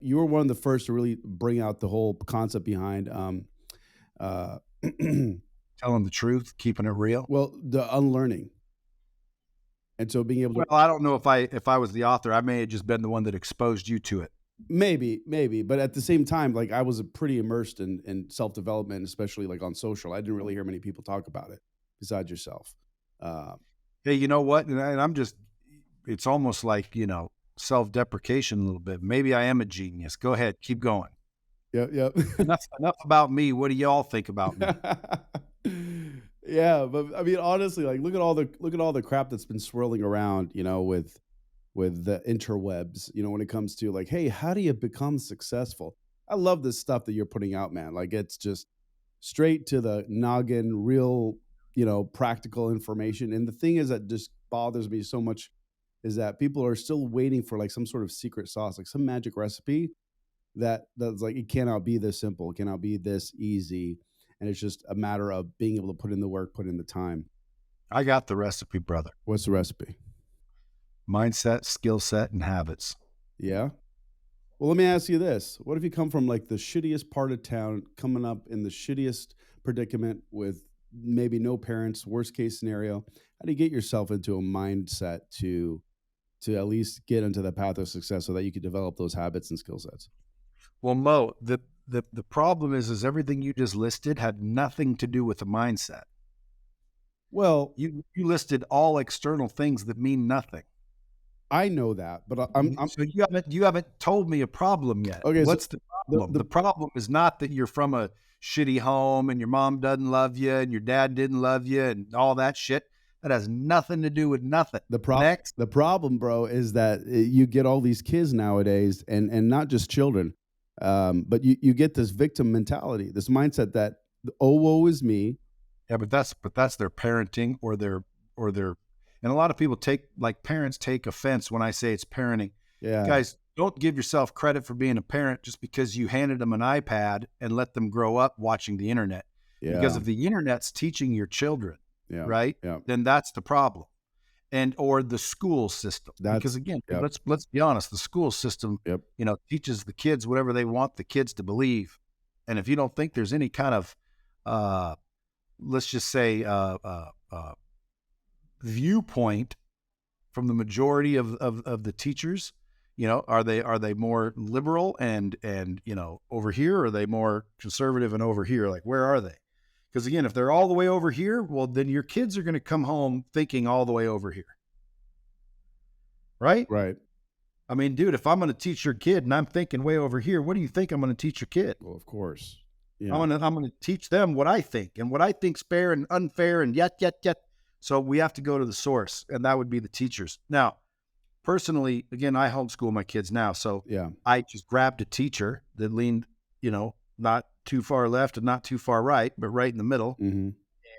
You were one of the first to really bring out the whole concept behind, uh, Telling the truth, keeping it real. well, the unlearning. And so being able Well, to I don't know if I was the author, I may have just been the one that exposed you to it. maybe, but at the same time, like I was pretty immersed in self development, especially like on social. I didn't really hear many people talk about it besides yourself. Uh, Hey, you know what? And I'm just, it's almost like, self-deprecation a little bit. Maybe I am a genius. Go ahead, keep going. yeah, yeah. Enough about me. What do y'all think about me? Yeah, but I mean, honestly, like look at all the crap that's been swirling around, with the interwebs, when it comes to like, hey, how do you become successful? I love this stuff that you're putting out, man. Like it's just straight to the noggin, real, practical information. And the thing is that just bothers me so much is that people are still waiting for like some sort of secret sauce, like some magic recipe that's like it cannot be this simple, it cannot be this easy, and it's just a matter of being able to put in the work, put in the time. I got the recipe, brother. What's the recipe? Mindset, skill set, and habits. Yeah. Well, let me ask you this: what if you come from like the shittiest part of town, coming up in the shittiest predicament with maybe no parents, worst case scenario? How do you get yourself into a mindset to at least get into the path of success so that you can develop those habits and skill sets? Well, Mo, the problem is everything you just listed had nothing to do with the mindset. Well, You listed all external things that mean nothing. I know that, but I'm So you haven't told me a problem yet. okay. So What's the the problem? the The problem is not that you're from a shitty home and your mom doesn't love you and your dad didn't love you and all that shit. That has nothing to do with nothing. The pro Next. the problem, bro, is that you get all these kids nowadays, and not just children, but you get this victim mentality, this mindset that oh woe is me. Yeah, but that's their parenting or their and a lot of people parents take offense when I say it's parenting. Yeah, Guys, don't give yourself credit for being a parent just because you handed them an iPad and let them grow up watching the internet. Because yeah, if the internet's teaching your children, yeah, right, yeah. then that's the problem. And or the school system. Because That's again, yep, let's be honest, the school system, yep. teaches the kids whatever they want the kids to believe. And if you don't think there's any kind of uh let's just say viewpoint from the majority of the teachers, are they more liberal and over here, or are they more conservative and over here? Like, where are they? Because again, if they're all the way over here, well, then your kids are going to come home thinking all the way over here, right? Right. I mean, dude, if I'm going to teach your kid and I'm thinking way over here, what do you think I'm going to teach your kid? Well, of course. I'm Yeah. gonna I'm gonna teach them what I think and what I think's fair and unfair and yet. So we have to go to the source, and that would be the teachers. Now, personally, again, I homeschool my kids now, so Yeah. I just grabbed a teacher that leaned, not too far left and not too far right, but right in the middle, Hmm.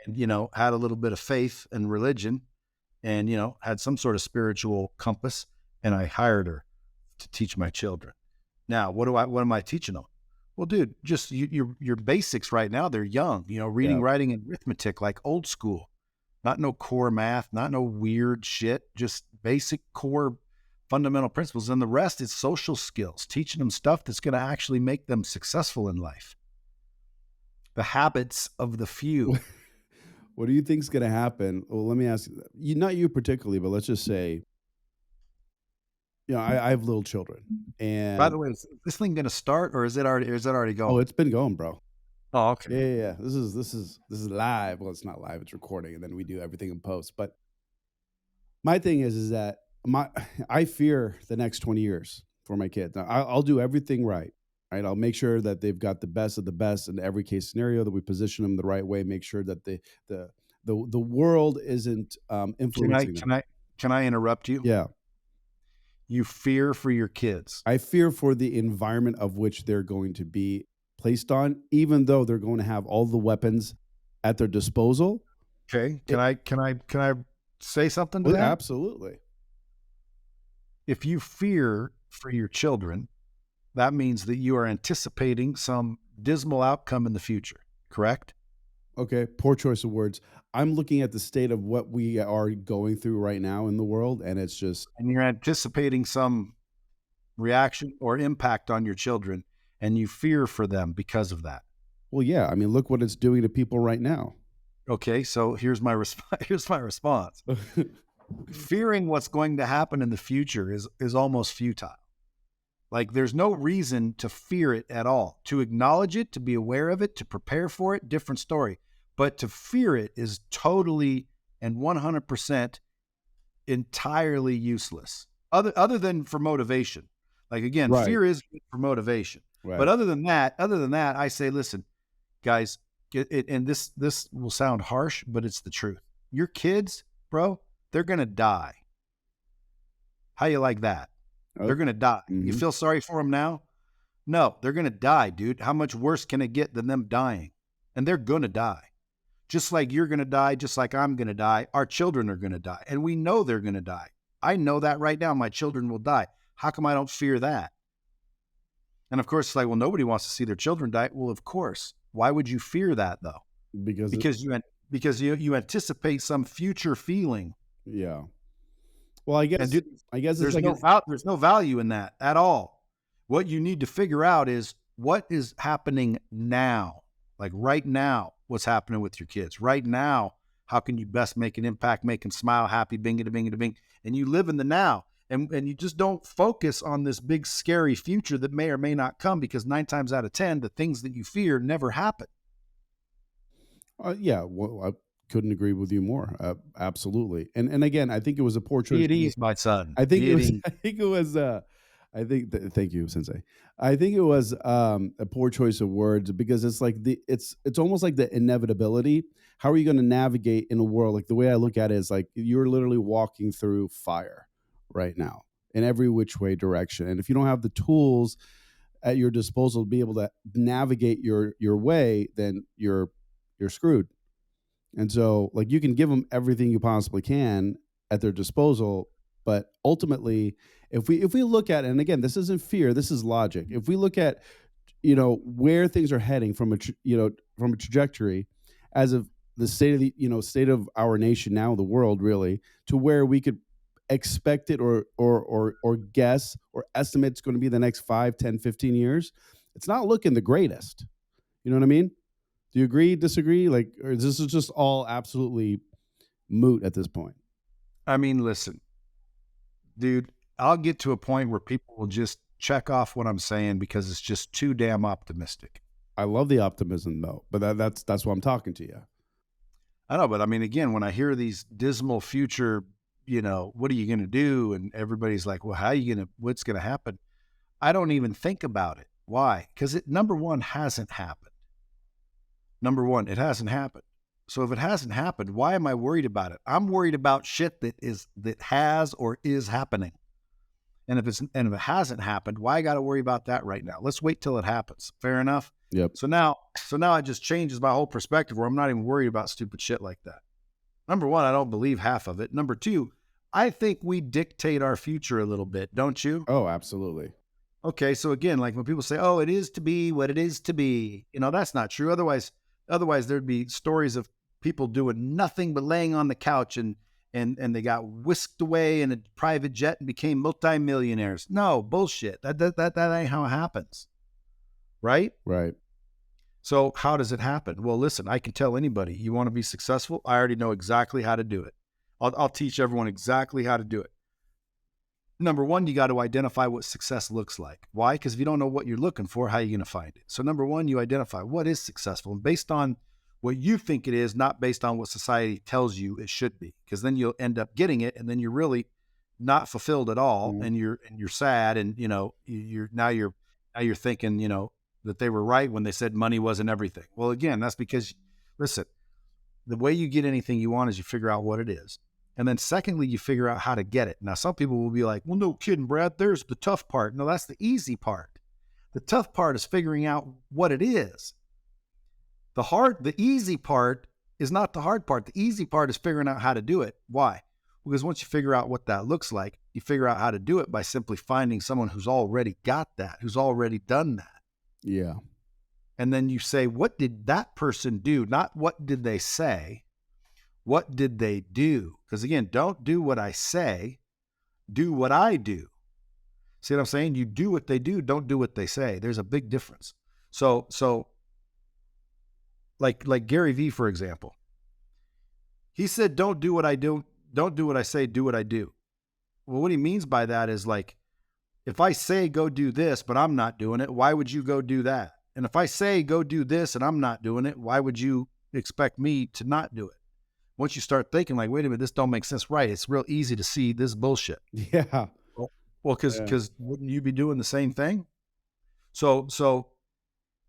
and had a little bit of faith and religion, and had some sort of spiritual compass, and I hired her to teach my children. Now, what am I teaching them? Well, dude, just your basics right now. They're young, reading, Yeah. writing, and arithmetic, like old school. Not no core math, not no weird shit. Just basic core fundamental principles, and the rest is social skills. Teaching them stuff that's going to actually make them successful in life. The habits of the few. What do you think's going to happen? Well, let me ask you, not you particularly, but let's just say, I have little children, By the and way, is this thing going to start, or is it already oh, going? it's been going, bro. Oh, okay. Yeah, yeah, yeah. This is live. Well, it's not live; it's recording, and then we do everything in post. But my thing is that my I fear the next 20 years for my kids. Now, I'll do everything right. Right, I'll make sure that they've got the best of the best in every case scenario. That we position them the right way. Make sure that the the world isn't Can I influencing them. can I can I interrupt you? Yeah, You fear for your kids. I fear for the environment of which they're going to be placed on, even though they're going to have all the weapons at their disposal. Okay. Can It, I can I can I say something to well, that? absolutely. If you fear for your children, that means that you are anticipating some dismal outcome in the future, correct? Okay, poor choice of words. I'm looking at the state of what we are going through right now in the world, and it's just And you're anticipating some reaction or impact on your children, and you fear for them because of that. Well, yeah. I mean, look what it's doing to people right now. Okay, so here's my response. Fearing what's going to happen in the future is almost futile. Like, there's no reason to fear it at all. To acknowledge it, to be aware of it, to prepare for it, different story. But to fear it is totally and 100% entirely useless. Other than for motivation. Like, again, Right. fear is good for motivation. Right. But other than that, I say, listen, guys, and this will sound harsh, but it's the truth. Your kids, bro, they're going to die. How you like that? They're going to die. Mhm. You feel sorry for them now? No, they're going to die, dude. How much worse can it get than them dying? And they're going to die. Just like you're going to die, just like I'm going to die, our children are going to die. And we know they're going to die. I know that right now. My children will die. How come I don't fear that? And of course, it's like, well, nobody wants to see their children die. Well, of course. Why would you fear that, though? Because you anticipate some future feeling. Yeah. Well, I guess there's no value in that at all. What you need to figure out is what is happening now, like right now. What's happening with your kids right now? How can you best make an impact, make them smile, happy, bing, and you live in the now, and you just don't focus on this big scary future that may or may not come, because 9 times out of 10, the things that you fear never happen. Yeah, well, I couldn't agree with you more. Absolutely, and again, I think it was a poor choice. Be at ease, my son. Thank you, Sensei. I think it was a poor choice of words, because it's like it's almost like the inevitability. How are you going to navigate in a world? Like, the way I look at it is like you're literally walking through fire right now in every which way direction, and if you don't have the tools at your disposal to be able to navigate your way, then you're screwed. And so, like, you can give them everything you possibly can at their disposal, but ultimately, if we look at it, and again, this isn't fear, this is logic. If we look at, where things are heading from a trajectory, as of the state of our nation now, the world really, to where we could expect it or guess or estimate it's going to be the next 5, 10, 15 years, it's not looking the greatest. You know what I mean? Do you agree, disagree? Like, or this is just all absolutely moot at this point? I mean, listen, dude, I'll get to a point where people will just check off what I'm saying because it's just too damn optimistic. I love the optimism, though, but that's why I'm talking to you. I know, but I mean, again, when I hear these dismal future, what are you going to do? And everybody's like, well, what's going to happen? I don't even think about it. Why? Because it, number one, hasn't happened. It hasn't happened. So if it hasn't happened, why am I worried about it? I'm worried about shit that has or is happening. And if it hasn't happened, why I got to worry about that right now? Let's wait till it happens. Fair enough? Yep. So now it just changes my whole perspective, where I'm not even worried about stupid shit like that. Number one, I don't believe half of it. Number two, I think we dictate our future a little bit, don't you? Oh, absolutely. Okay, so again, like when people say, oh, it is to be what it is to be, that's not true. Otherwise there'd be stories of people doing nothing but laying on the couch and they got whisked away in a private jet and became multimillionaires. No, bullshit. That ain't how it happens. Right? Right. So how does it happen? Well, listen, I can tell anybody, you want to be successful? I already know exactly how to do it. I'll teach everyone exactly how to do it. Number one, you got to identify what success looks like. Why? Because if you don't know what you're looking for, how are you going to find it? So number one, you identify what is successful, and based on what you think it is, not based on what society tells you it should be, because then you'll end up getting it, and then you're really not fulfilled at all, and you're sad, and you're thinking that they were right when they said money wasn't everything. Well, again, that's because, listen, the way you get anything you want is you figure out what it is. And then secondly, you figure out how to get it. Now, some people will be like, well, no kidding, Brad, there's the tough part. No, that's the easy part. The tough part is figuring out what it is. The easy part is not the hard part. The easy part is figuring out how to do it. Why? Because once you figure out what that looks like, you figure out how to do it by simply finding someone who's already got that, who's already done that. Yeah. And then you say, what did that person do? Not what did they say? What did they do? Because again, don't do what I say, do what I do. See what I'm saying? You do what they do, don't do what they say. There's a big difference. So like Gary Vee, for example, he said, don't do what I do, don't do what I say, do what I do. Well, what he means by that is like, if I say go do this, but I'm not doing it, why would you go do that? And if I say go do this and I'm not doing it, why would you expect me to not do it? Once you start thinking like, wait a minute, this don't make sense, right? It's real easy to see this bullshit. Yeah. Well, because wouldn't you be doing the same thing? So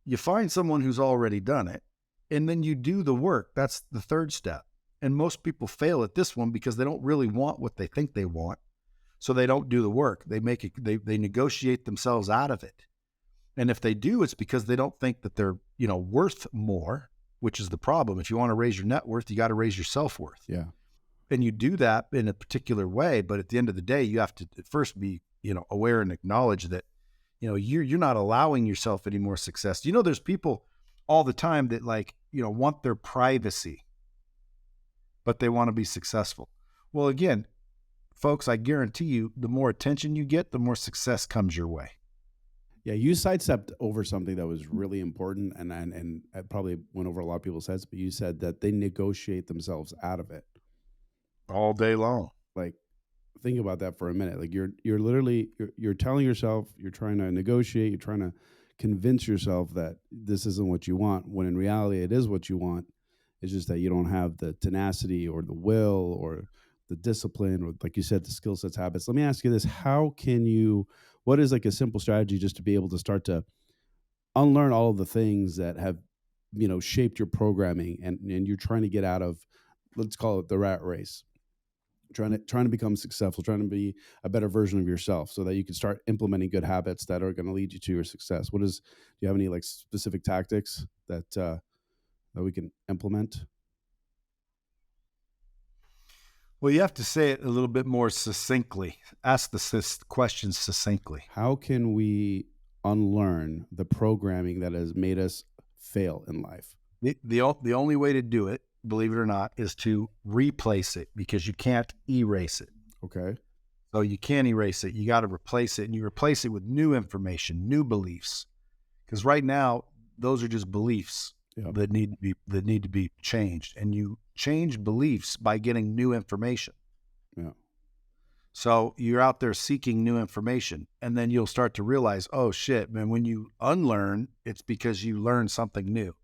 you find someone who's already done it, and then you do the work. That's the third step. And most people fail at this one because they don't really want what they think they want. So they don't do the work. They make it, they negotiate themselves out of it. And if they do, it's because they don't think that they're, worth more, which is the problem. If you want to raise your net worth, you got to raise your self-worth. Yeah. And you do that in a particular way. But at the end of the day, you have to first be, aware and acknowledge that, you're not allowing yourself any more success. There's people all the time that want their privacy, but they want to be successful. Well, again, folks, I guarantee you, the more attention you get, the more success comes your way. Yeah, you sidestepped over something that was really important, and I probably went over a lot of people's heads, but you said that they negotiate themselves out of it all day long. Like, think about that for a minute. Like, you're literally you're telling yourself, you're trying to negotiate, you're trying to convince yourself that this isn't what you want, when in reality it is what you want. It's just that you don't have the tenacity or the will or the discipline, or like you said, the skill sets, habits. Let me ask you this. What is like a simple strategy just to be able to start to unlearn all of the things that have, shaped your programming, and you're trying to get out of, let's call it the rat race, trying to become successful, trying to be a better version of yourself so that you can start implementing good habits that are going to lead you to your success? Do you have any like specific tactics that we can implement? Well, you have to say it a little bit more succinctly. Ask the question succinctly. How can we unlearn the programming that has made us fail in life? The only way to do it, believe it or not, is to replace it, because you can't erase it. Okay. So you can't erase it. You got to replace it, and you replace it with new information, new beliefs. Because right now, those are just beliefs. Yep. that need to be changed, and you change beliefs by getting new information. Yeah. So you're out there seeking new information, and then you'll start to realize, oh shit, man, when you unlearn, it's because you learned something new.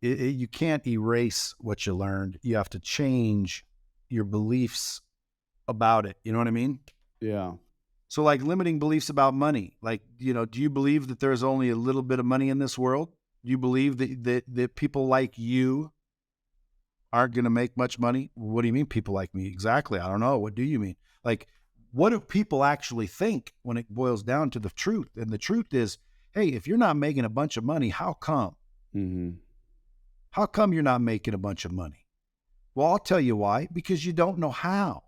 You can't erase what you learned. You have to change your beliefs about it. You know what I mean? Yeah. So like limiting beliefs about money, like, do you believe that there's only a little bit of money in this world? Do you believe that people like you aren't going to make much money? What do you mean people like me? Exactly. I don't know. What do you mean? Like, what do people actually think when it boils down to the truth? And the truth is, hey, if you're not making a bunch of money, how come? Mm-hmm. How come you're not making a bunch of money? Well, I'll tell you why. Because you don't know how.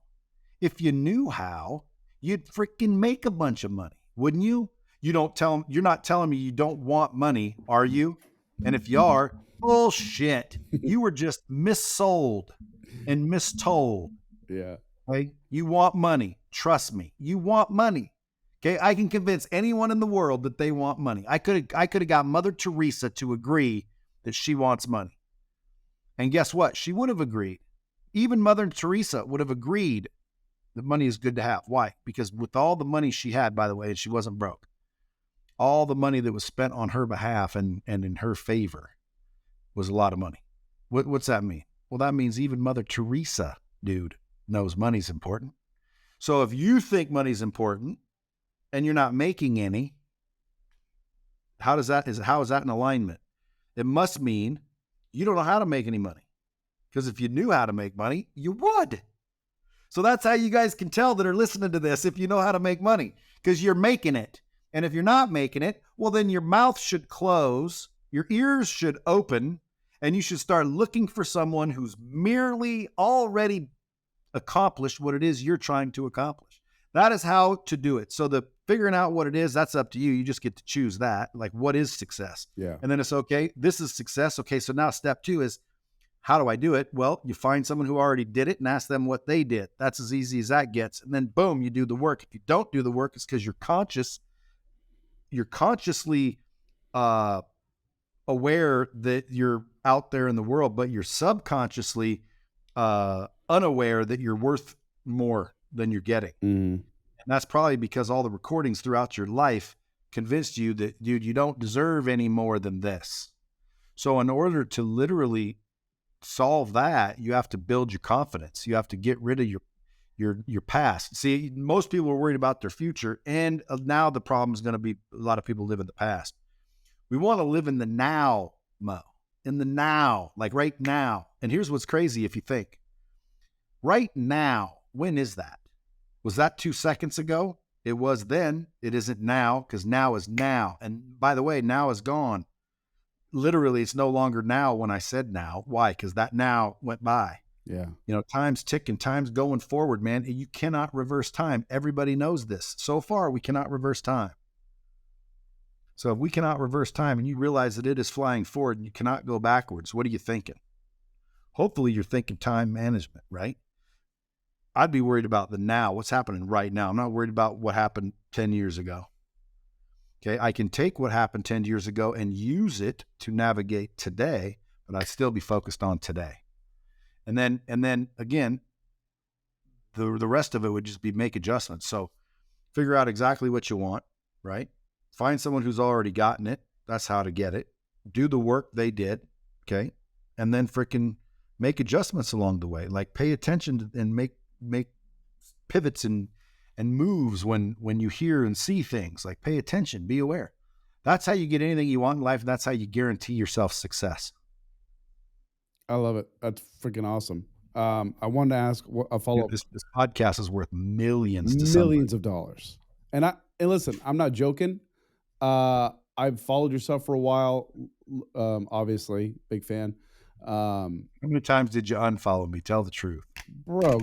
If you knew how, you'd freaking make a bunch of money, wouldn't you? You're not telling me you don't want money, are you? And if you are, bullshit. You were just missold and mistold. Yeah. Okay? You want money. Trust me. You want money. Okay? I can convince anyone in the world that they want money. I could have got Mother Teresa to agree that she wants money. And guess what? She would have agreed. Even Mother Teresa would have agreed that money is good to have. Why? Because with all the money she had, by the way, and she wasn't broke, all the money that was spent on her behalf and in her favor was a lot of money. What's that mean? Well, that means even Mother Teresa, dude, knows money's important. So if you think money's important and you're not making any, how is that in alignment? It must mean you don't know how to make any money. Because if you knew how to make money, you would. So that's how you guys can tell that are listening to this, if you know how to make money, because you're making it. And if you're not making it, well, then your mouth should close, your ears should open, and you should start looking for someone who's merely already accomplished what it is you're trying to accomplish. That is how to do it. So the figuring out what it is, that's up to you. You just get to choose that. Like, what is success? Yeah. And then it's okay. This is success. Okay. So now step 2 is How do I do it? Well, you find someone who already did it and ask them what they did. That's as easy as that gets. And then boom, you do the work. If you don't do the work, it's because you're consciously aware that you're out there in the world, but you're subconsciously unaware that you're worth more than you're getting. And that's probably because all the recordings throughout your life convinced you that, dude, you don't deserve any more than this. So in order to literally solve that, you have to build your confidence. You have to get rid of your past. See, most people are worried about their future, and now the problem is going to be a lot of people live in the past. We want to live in the now, Mo, in the now, like right now. And here's what's crazy if you think. Right now, when is that? Was that 2 seconds ago? It was then. It isn't now, because now is now. And by the way, now is gone. Literally, it's no longer now when I said now. Why? Because that now went by. Yeah. You know, time's ticking, time's going forward, man. You cannot reverse time. Everybody knows this. So far, we cannot reverse time. So if we cannot reverse time and you realize that it is flying forward and you cannot go backwards, what are you thinking? Hopefully you're thinking time management, right? I'd be worried about the now, what's happening right now. I'm not worried about what happened 10 years ago. Okay, I can take what happened 10 years ago and use it to navigate today, but I'd still be focused on today. And then again, the rest of it would just be make adjustments. So figure out exactly what you want, right? Find someone who's already gotten it. That's how to get it. Do the work they did, okay? And then freaking make adjustments along the way. Like pay attention and make pivots and moves when you hear and see things. Like pay attention, be aware. That's how you get anything you want in life. And that's how you guarantee yourself success. I love it. That's freaking awesome. I wanted to ask a follow-up. This podcast is worth millions of dollars. And listen, I'm not joking. I've followed your stuff for a while. Obviously, big fan. How many times did you unfollow me? Tell the truth. Bro,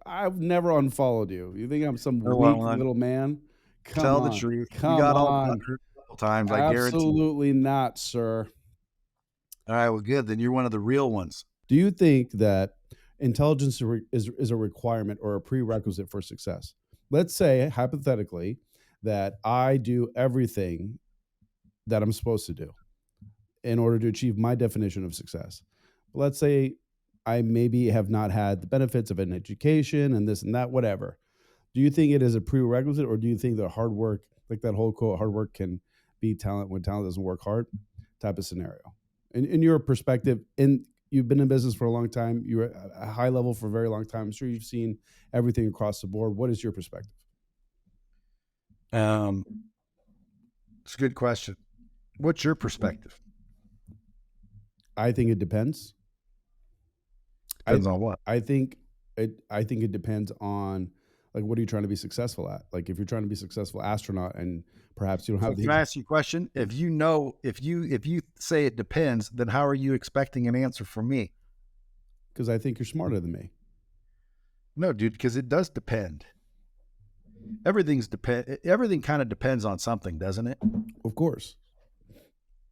I've never unfollowed you. You think I'm some weak little man? Tell the truth. Come you got on. all a couple times, I guarantee. Absolutely not, sir. All right, well, good. Then you're one of the real ones. Do you think that intelligence is a requirement or a prerequisite for success? Let's say, hypothetically, that I do everything that I'm supposed to do in order to achieve my definition of success. Let's say I maybe have not had the benefits of an education and this and that, whatever. Do you think it is a prerequisite, or do you think that hard work, like that whole quote, hard work can be talent when talent doesn't work hard type of scenario? In your perspective, you've been in business for a long time, you're at a high level for a very long time. I'm sure you've seen everything across the board. What is your perspective? It's a good question. What's your perspective? I think it depends. Depends on what? I think it depends on, like, what are you trying to be successful at? Like, if you're trying to be a successful astronaut and perhaps you don't have Can I ask you a question? If you say it depends, then how are you expecting an answer from me? Because I think you're smarter than me. No, dude, because it does depend. Everything kind of depends on something, doesn't it? Of course.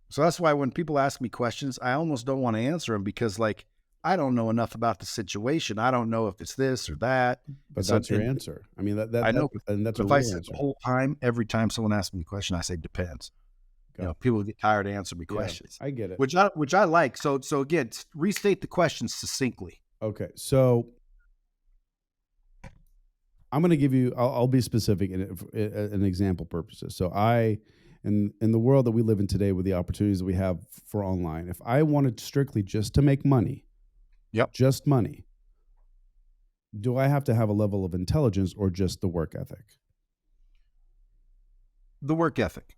So that's why when people ask me questions, I almost don't want to answer them, because like, I don't know enough about the situation. I don't know if it's this or that. But that's your answer. I mean, I know. And that's if I said the whole time, every time someone asks me a question, I say depends. You know, people get tired of answering me questions. I get it. Which I like. So again, restate the question succinctly. Okay. So I'm going to give you, I'll be specific in example purposes. So in the world that we live in today, with the opportunities that we have for online, if I wanted strictly just to make money, just money, do I have to have a level of intelligence or just the work ethic? The work ethic.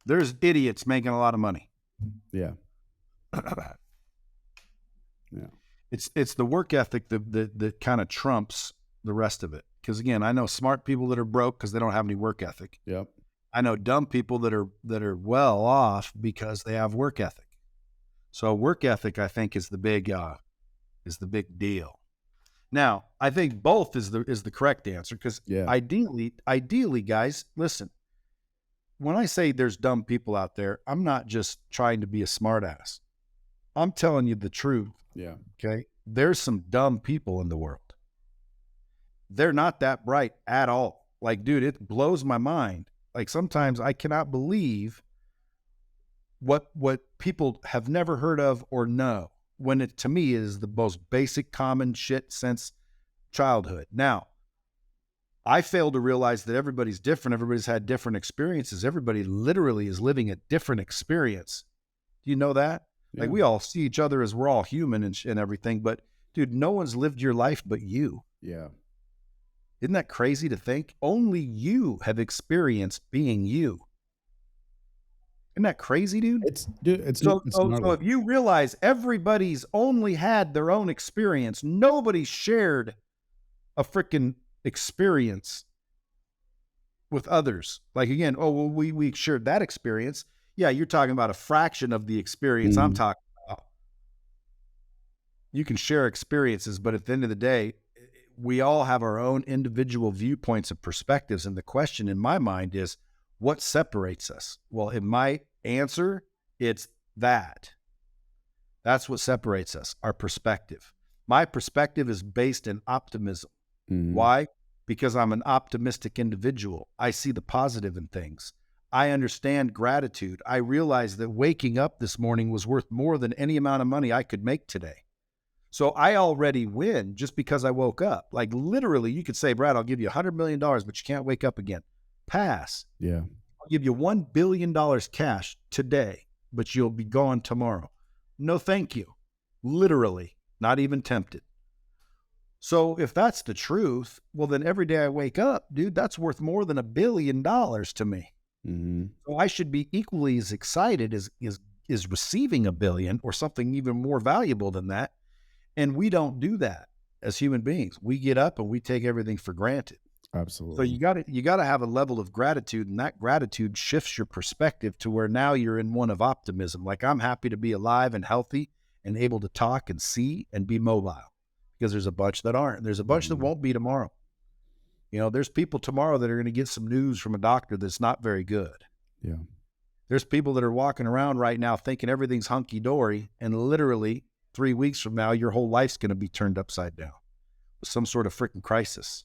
There's idiots making a lot of money. Yeah. Yeah. It's the work ethic that kind of trumps the rest of it. Because again, I know smart people that are broke because they don't have any work ethic. Yep. I know dumb people that are well off because they have work ethic. So work ethic, I think, is the big deal. Now, I think both is the correct answer, because ideally, guys, listen. When I say there's dumb people out there, I'm not just trying to be a smartass. I'm telling you the truth. Yeah. Okay. There's some dumb people in the world. They're not that bright at all. Like, dude, it blows my mind. Like, sometimes I cannot believe what people have never heard of or know, when it, to me, is the most basic common shit since childhood. Now, I fail to realize that everybody's different. Everybody's had different experiences. Everybody literally is living a different experience. Do you know that? Yeah. Like, we all see each other as we're all human and everything, but dude, no one's lived your life but you. Yeah. Isn't that crazy to think? Only you have experienced being you. Isn't that crazy, dude? So if you realize everybody's only had their own experience, nobody shared a freaking experience with others. Like, again, oh, well, we shared that experience. Yeah, you're talking about a fraction of the experience I'm talking about. You can share experiences, but at the end of the day, we all have our own individual viewpoints and perspectives. And the question in my mind is, what separates us? Well, in my answer, it's that. That's what separates us, our perspective. My perspective is based in optimism. Why? Because I'm an optimistic individual. I see the positive in things. I understand gratitude. I realize that waking up this morning was worth more than any amount of money I could make today. So I already win just because I woke up. Like, literally, you could say, Brad, I'll give you $100 million, but you can't wake up again. Pass. Yeah. I'll give you $1 billion cash today, but you'll be gone tomorrow. No, thank you. Literally, not even tempted. So if that's the truth, well, then every day I wake up, dude, that's worth more than $1 billion to me. So I should be equally as excited as receiving $1 billion or something even more valuable than that. And we don't do that as human beings. We get up and we take everything for granted. Absolutely. So you got to have a level of gratitude, and that gratitude shifts your perspective to where now you're in one of optimism. Like, I'm happy to be alive and healthy and able to talk and see and be mobile, because there's a bunch that aren't. There's a bunch that won't be tomorrow. You know, there's people tomorrow that are going to get some news from a doctor that's not very good. Yeah. There's people that are walking around right now thinking everything's hunky-dory, and literally 3 weeks from now, your whole life's going to be turned upside down with some sort of freaking crisis.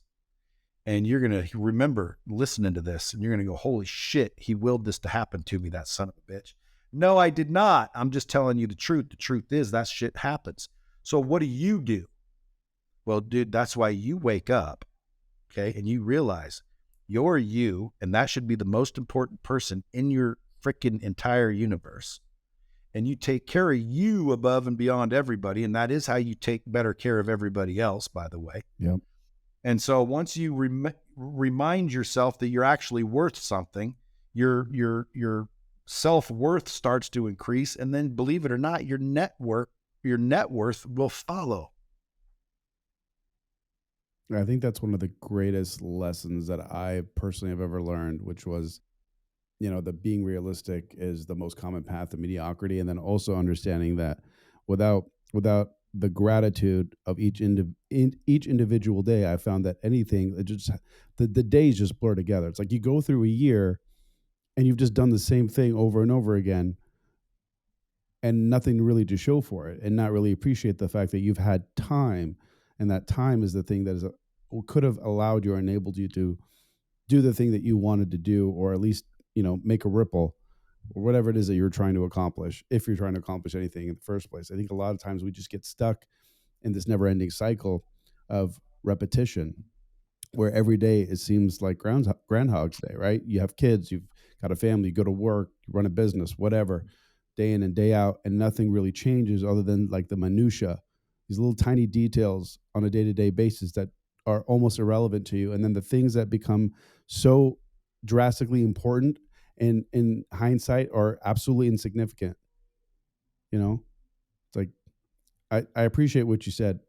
And you're going to remember listening to this, and you're going to go, holy shit, he willed this to happen to me, that son of a bitch. No, I did not. I'm just telling you the truth. The truth is that shit happens. So what do you do? Well, dude, that's why you wake up, okay, and you realize you're you, and that should be the most important person in your freaking entire universe. And you take care of you above and beyond everybody, and that is how you take better care of everybody else, by the way. Yep. And so once you remind yourself that you're actually worth something, your self-worth starts to increase, and then, believe it or not, your net worth will follow. I think that's one of the greatest lessons that I personally have ever learned, which was, you know, that being realistic is the most common path to mediocrity. And then also understanding that without the gratitude of each individual day, I found that anything, it just, the days just blur together. It's like you go through a year and you've just done the same thing over and over again, and nothing really to show for it, and not really appreciate the fact that you've had time. And that time is the thing that could have allowed you or enabled you to do the thing that you wanted to do, or at least, you know, make a ripple, or whatever it is that you're trying to accomplish, if you're trying to accomplish anything in the first place. I think a lot of times we just get stuck in this never-ending cycle of repetition, where every day it seems like Groundhog's Day, right? You have kids, you've got a family, you go to work, you run a business, whatever, day in and day out, and nothing really changes other than like the minutia, these little tiny details on a day-to-day basis that are almost irrelevant to you. And then the things that become so drastically important in hindsight are absolutely insignificant. You know, it's like, I appreciate what you said.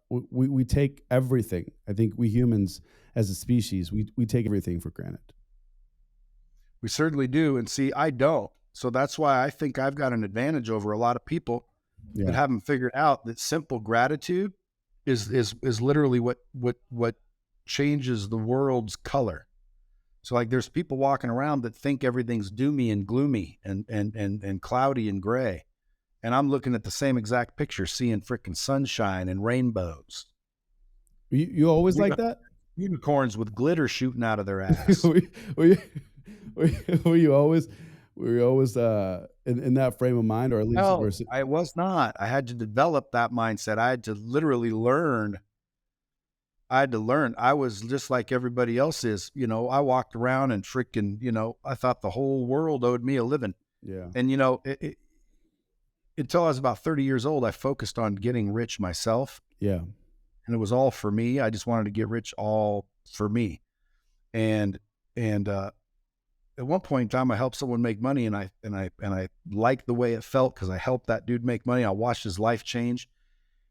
We take everything. I think we humans as a species, we take everything for granted. We certainly do. And see, I don't. So that's why I think I've got an advantage over a lot of people that haven't figured out that simple gratitude is literally what changes the world's color. So like, there's people walking around that think everything's doomy and gloomy and cloudy and gray. and I'm looking at the same exact picture, seeing freaking sunshine and rainbows. You always like that? Unicorns with glitter shooting out of their ass. Were you always in that frame of mind, or at least No, I was not. I had to develop that mindset. I had to literally learn. I was just like everybody else is. You know, I walked around and freaking, you know, I thought the whole world owed me a living. Yeah. And, you know, until I was about 30 years old, I focused on getting rich myself. Yeah. And it was all for me. I just wanted to get rich all for me. And at one point in time, I helped someone make money, and I liked the way it felt because I helped that dude make money. I watched his life change.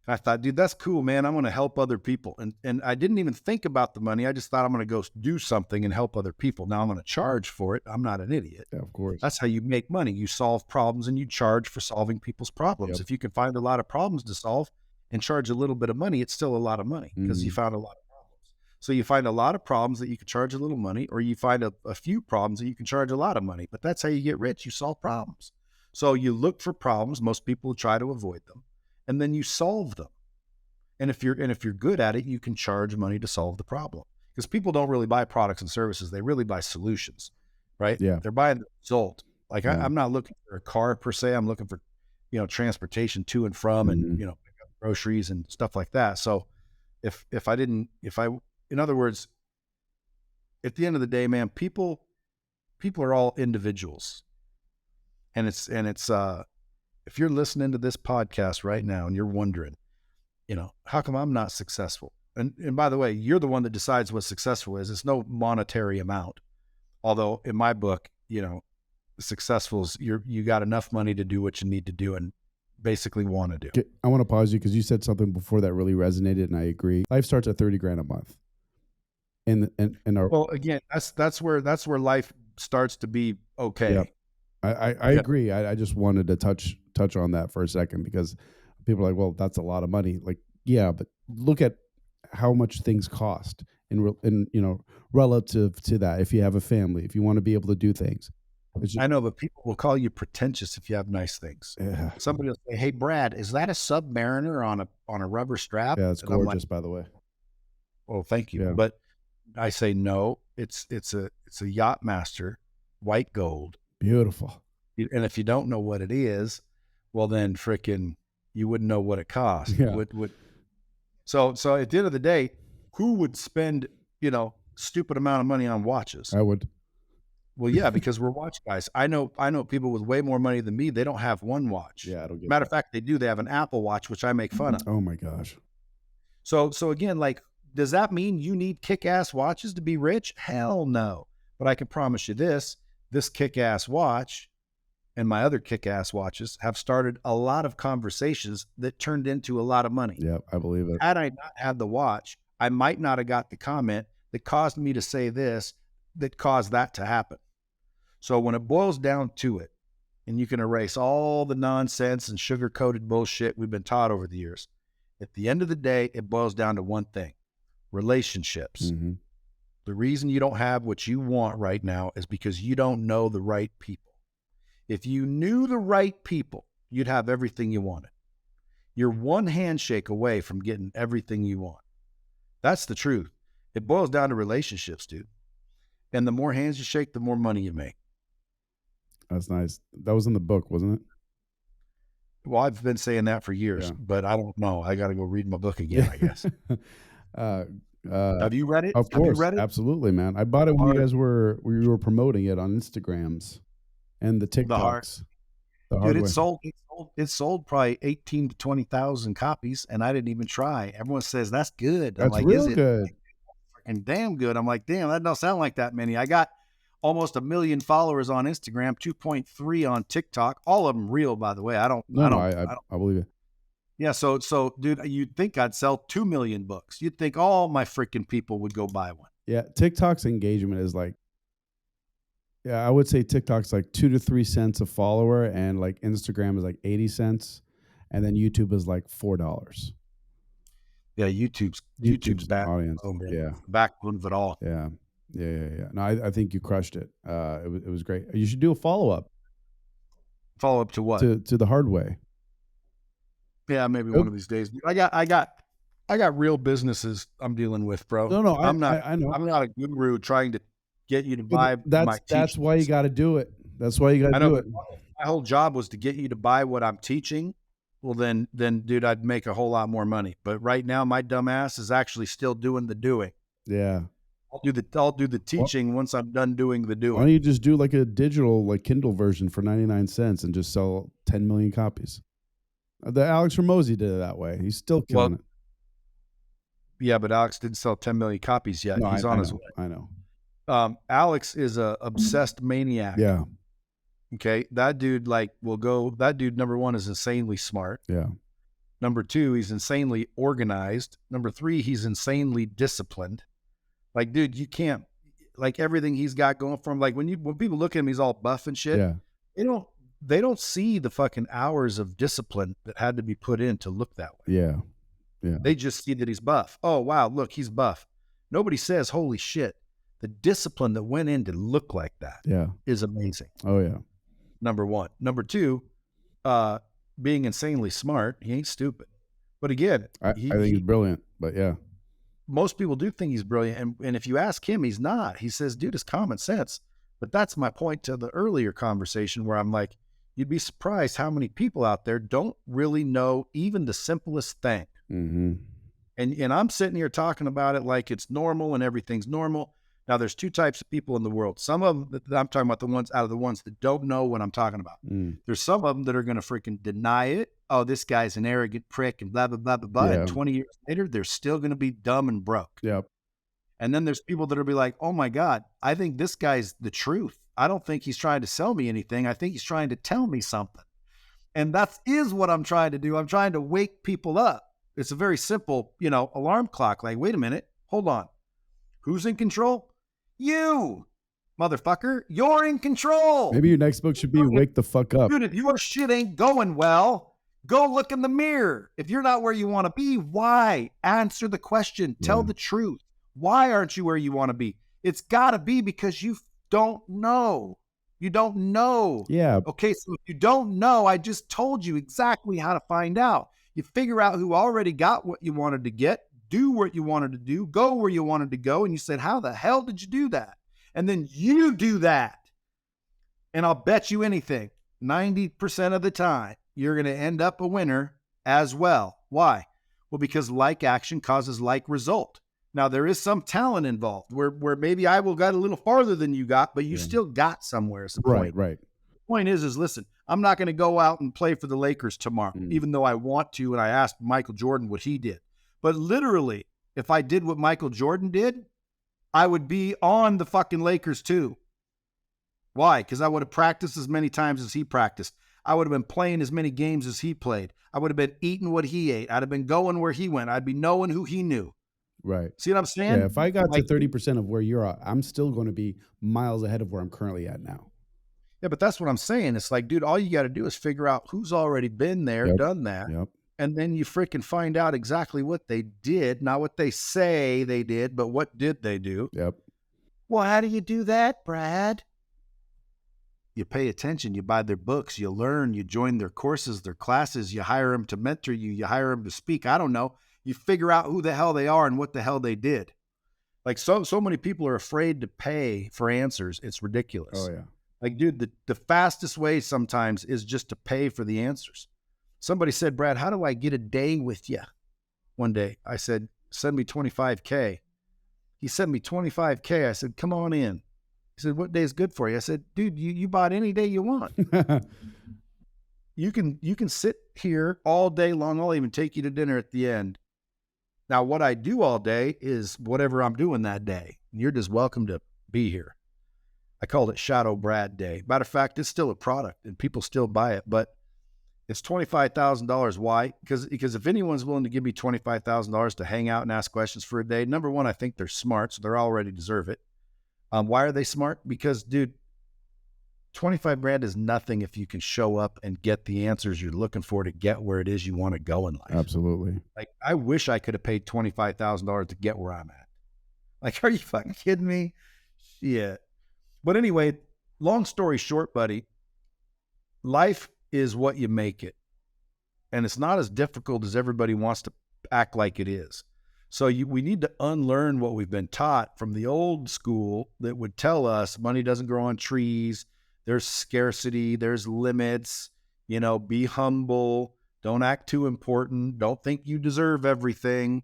And I thought, dude, that's cool, man. I'm going to help other people. And I didn't even think about the money. I just thought I'm going to go do something and help other people. Now I'm going to charge for it. I'm not an idiot. Yeah, of course. That's how you make money. You solve problems and you charge for solving people's problems. Yep. If you can find a lot of problems to solve and charge a little bit of money, it's still a lot of money because you found a lot of problems. So you find a lot of problems that you can charge a little money, or you find a few problems that you can charge a lot of money. But that's how you get rich. You solve problems. So you look for problems. Most people try to avoid them, and then you solve them. And if you're good at it, you can charge money to solve the problem. Because people don't really buy products and services; they really buy solutions, right? Yeah, they're buying the result. Like yeah. I'm not looking for a car per se. I'm looking for, you know, transportation to and from, and you know, groceries and stuff like that. So in other words, at the end of the day, man, people are all individuals, and it's if you're listening to this podcast right now and you're wondering, you know, how come I'm not successful? And by the way, you're the one that decides what successful is. It's no monetary amount. Although in my book, you know, successful is you got enough money to do what you need to do and basically want to do. I want to pause you because you said something before that really resonated, and I agree. Life starts at $30,000 a month. Well, again, that's where life starts to be okay. Yep. I agree. I just wanted to touch on that for a second, because people are like, well, that's a lot of money. Like, yeah, but look at how much things cost in you know, relative to that. If you have a family, if you want to be able to do things. I know, but people will call you pretentious if you have nice things. Yeah. Somebody will say, "Hey, Brad, is that a Submariner on a rubber strap?" Yeah, it's gorgeous, by the way. Oh, thank you. Yeah. But I say no. It's a Yachtmaster, white gold. Beautiful. And if you don't know what it is, well, then frickin' you wouldn't know what it costs. Yeah. So at the end of the day, who would spend, you know, stupid amount of money on watches? I would. Well, yeah, because we're watch guys. I know people with way more money than me. They don't have one watch. Yeah, I don't get Matter of fact, they do. They have an Apple Watch, which I make fun of. Oh my gosh. So again, like, does that mean you need kick-ass watches to be rich? Hell no. But I can promise you this kick-ass watch and my other kick-ass watches have started a lot of conversations that turned into a lot of money. Yeah, I believe it. Had I not had the watch, I might not have got the comment that caused me to say this, that caused that to happen. So when it boils down to it, and you can erase all the nonsense and sugar-coated bullshit we've been taught over the years, at the end of the day, it boils down to one thing: relationships. Mm-hmm. The reason you don't have what you want right now is because you don't know the right people. If you knew the right people, you'd have everything you wanted. You're one handshake away from getting everything you want. That's the truth. It boils down to relationships, dude. And the more hands you shake, the more money you make. That's nice. That was in the book, wasn't it? Well, I've been saying that for years, but I don't know. I got to go read my book again, I guess. Have you read it? Of course. Have you read it? Absolutely, man. I bought it when you were promoting it on Instagrams and the TikToks. Dude, it sold probably 18 to 20,000 copies, and I didn't even try. Everyone says that's good. That's like, real good. Freaking damn good. I'm like, damn, that don't sound like that many. I got almost 1 million followers on Instagram, 2.3 on TikTok. All of them real, by the way. I believe it. Yeah, so dude, you'd think I'd sell 2 million books. You'd think all my freaking people would go buy one. Yeah, TikTok's engagement is like, yeah, I would say TikTok's like 2 to 3 cents a follower, and like Instagram is like 80 cents, and then YouTube is like $4. Yeah, YouTube's back audience. Yeah, backbone of it all. Yeah. No, I think you crushed it. It was great. You should do a follow up. Follow up to what? To the Hard Way. Yeah, maybe one of these days. I got real businesses I'm dealing with, bro. No, I'm not I know. I'm not a guru trying to get you to buy my That's why you teachings. got to do it. That's why you got I to know, do but it. my whole job was to get you to buy what I'm teaching. Well, then, dude, I'd make a whole lot more money. But right now, my dumb ass is actually still doing the doing. Yeah. I'll do the teaching once I'm done doing the Why doing. don't you just do like a digital, like Kindle version for 99 cents and just sell 10 million copies? The 𝗟𝗦𝗦𝗧𝗏 did it that way. He's still killing it. Yeah, but Alex didn't sell 10 million copies yet. No, He's on his way. I know. Alex is a obsessed maniac. Yeah. Okay. That dude that dude, number one, is insanely smart. Yeah. Number two, he's insanely organized. Number three, he's insanely disciplined. Like, dude, you can't, like, everything he's got going for him. Like, when people look at him, he's all buff and shit. Yeah. They don't see the fucking hours of discipline that had to be put in to look that way. Yeah. Yeah. They just see that he's buff. Oh, wow, look, he's buff. Nobody says, holy shit, the discipline that went in to look like that is amazing. Oh, yeah. Number one. Number two, being insanely smart. He ain't stupid. But again, I think he's brilliant, but yeah. Most people do think he's brilliant. And if you ask him, he's not. He says, dude, it's common sense. But that's my point to the earlier conversation where I'm like, you'd be surprised how many people out there don't really know even the simplest thing. Mm-hmm. And I'm sitting here talking about it like it's normal and everything's normal. Now, there's two types of people in the world. Some of them, I'm talking about the ones that don't know what I'm talking about. There's some of them that are going to freaking deny it. Oh, this guy's an arrogant prick and blah, blah, blah, blah, blah. Yeah. And 20 years later, they're still going to be dumb and broke. Yep. And then there's people that'll be like, oh my God, I think this guy's the truth. I don't think he's trying to sell me anything. I think he's trying to tell me something. And that is what I'm trying to do. I'm trying to wake people up. It's a very simple, alarm clock. Like, wait a minute, hold on. Who's in control? You, motherfucker. You're in control. Maybe your next book should be Wake the Fuck Up. Dude, if your shit ain't going well, go look in the mirror. If you're not where you want to be, why? Answer the question. Tell the truth. Why aren't you where you want to be? It's got to be because you don't know. You don't know. Yeah. Okay, so if you don't know, I just told you exactly how to find out. You figure out who already got what you wanted to get, do what you wanted to do, go where you wanted to go, and you said, how the hell did you do that? And then you do that. And I'll bet you anything, 90% of the time, you're going to end up a winner as well. Why? Well, because like action causes like result. Now, there is some talent involved where maybe I will got a little farther than you got, but you still got somewhere. Is the point. Right. The point is listen, I'm not going to go out and play for the Lakers tomorrow, even though I want to. And I asked Michael Jordan what he did. But literally, if I did what Michael Jordan did, I would be on the fucking Lakers too. Why? Because I would have practiced as many times as he practiced. I would have been playing as many games as he played. I would have been eating what he ate. I'd have been going where he went. I'd be knowing who he knew. Right. See what I'm saying? Yeah, if I got to 30% of where you're at, I'm still going to be miles ahead of where I'm currently at now. Yeah, but that's what I'm saying. It's like, dude, all you got to do is figure out who's already been there, done that. Yep. And then you freaking find out exactly what they did. Not what they say they did, but what did they do? Yep. Well, how do you do that, Brad? You pay attention. You buy their books. You learn. You join their courses, their classes. You hire them to mentor you. You hire them to speak. I don't know. You figure out who the hell they are and what the hell they did. Like so many people are afraid to pay for answers. It's ridiculous. Oh, yeah. Like, dude, the fastest way sometimes is just to pay for the answers. Somebody said, Brad, how do I get a day with you? One day I said, send me $25K. He sent me $25K. I said, come on in. He said, what day is good for you? I said, dude, you bought any day you want. You can sit here all day long. I'll even take you to dinner at the end. Now, what I do all day is whatever I'm doing that day. You're just welcome to be here. I called it Shadow Brad Day. Matter of fact, it's still a product and people still buy it, but it's $25,000. Why? Because if anyone's willing to give me $25,000 to hang out and ask questions for a day, number one, I think they're smart, so they already deserve it. Why are they smart? Because, dude, 25 grand is nothing if you can show up and get the answers you're looking for to get where it is you want to go in life. Absolutely. Like, I wish I could have paid $25,000 to get where I'm at. Like, are you fucking kidding me? Shit. But anyway, long story short, buddy, life is what you make it. and it's not as difficult as everybody wants to act like it is. So we need to unlearn what we've been taught from the old school that would tell us money doesn't grow on trees. There's scarcity. There's limits. Be humble. Don't act too important. Don't think you deserve everything.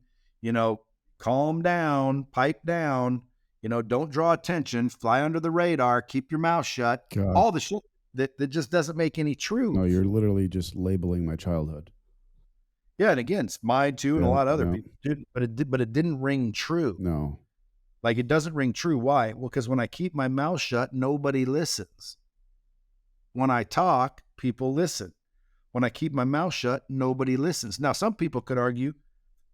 Calm down, pipe down. Don't draw attention. Fly under the radar. Keep your mouth shut. God. All the shit that just doesn't make any truth. No, you're literally just labeling my childhood. Yeah, and again, it's mine too, and a lot of other Yeah. people did, but it didn't ring true. No. Like, it doesn't ring true. Why? Well, because when I keep my mouth shut, nobody listens. When I talk, people listen. When I keep my mouth shut, nobody listens. Now, some people could argue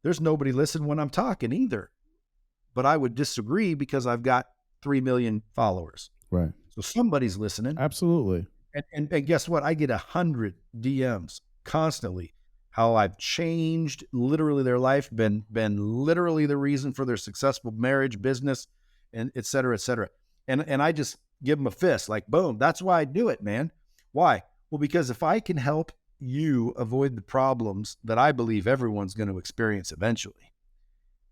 there's nobody listen when I'm talking either, but I would disagree because I've got 3 million followers. Right. So somebody's listening. Absolutely. And guess what? I get 100 DMs constantly. How I've changed literally their life, been literally the reason for their successful marriage, business, and et cetera, et cetera. And I just give them a fist, like, boom. That's why I do it, man. Why? Well, because if I can help you avoid the problems that I believe everyone's going to experience eventually,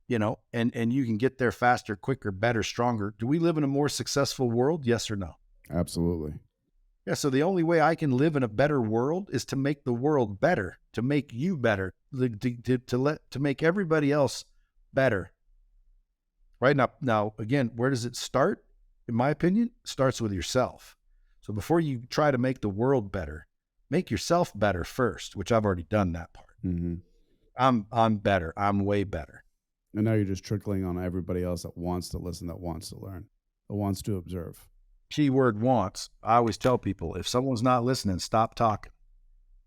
and you can get there faster, quicker, better, stronger. Do we live in a more successful world? Yes or no? Absolutely. Yeah, so the only way I can live in a better world is to make the world better, to make you better, to make everybody else better. Right now, again, where does it start? In my opinion, it starts with yourself. So before you try to make the world better, make yourself better first, which I've already done that part. Mm-hmm. I'm better. I'm way better. And now you're just trickling on everybody else that wants to listen, that wants to learn, that wants to observe. Keyword wants. I always tell people, if someone's not listening, stop talking.